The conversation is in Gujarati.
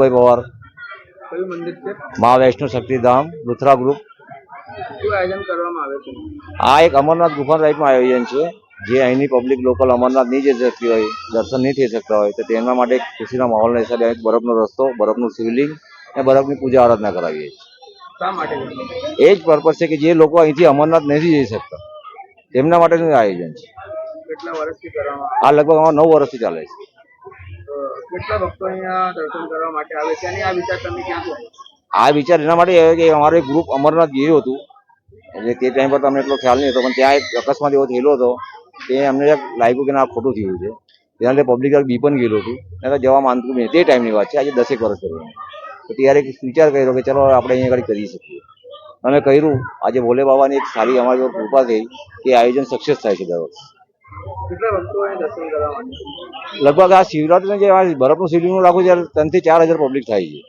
ભાઈ પવાર કયું મંદિર છે? મા વૈષ્ણો શક્તિધામ લુથરા ગ્રુપ. શું આયોજન કરવામાં આવે છે? આ એક અમરનાથ ગુફા ટાઈપનું આયોજન છે, જે અહીંની પબ્લિક લોકલ અમરનાથ નહીં જઈ શકતી હોય, દર્શન નહીં થઈ શકતા હોય, તો તેના માટે ખુશીના માહોલના હિસાબે બરફનો રસ્તો, બરફનું શિવલિંગ અને બરફની પૂજા આરાધના કરાવીએ છીએ. શા માટે? એ જ પર્પઝ છે કે જે લોકો અહીંથી અમરનાથ નથી જઈ શકતા તેમના માટેનું આયોજન છે. કેટલા વર્ષથી કરવામાં આ લગભગ અમારા 9 વર્ષથી ચાલે છે. કેટલા ભક્તો અહીંયા દર્શન કરવા માટે આવે છે અને આ વિચાર તમે ક્યાંથી આવ્યો? આ વિચાર એના માટે આવ્યો કે અમારું એક ગ્રુપ અમરનાથ ગયું હતું, એટલે તે ટાઈમ પર તો અમને એટલો ખ્યાલ નહીં હતો, પણ ત્યાં એક અકસ્માત એવો થયેલો હતો તે અમને લાગ્યું કે આ ખોટું થયું છે. તેના લીધે પબ્લિક બી પણ ગયેલું હતું, એટલે જવા માંગતું નહીં. તે ટાઈમની વાત છે, આજે 10 વર્ષ પહેલાં. તો ત્યારે એક વિચાર કર્યો કે ચલો આપણે અહીંયા આગળ કરી શકીએ. અમે કર્યું. આજે ભોલે બાબાની એક સારી અમારી પર કૃપા થઈ કે આયોજન સક્સેસ થાય છે દર વર્ષે. કેટલા ભક્તો અહીંયા દર્શન કરવા માટે? લગભગ આ શિવરાત્રિને જે બરફનું શિવલિંગનું રાખું ત્યારે 3 થી 4 હજાર પબ્લિક થાય છે.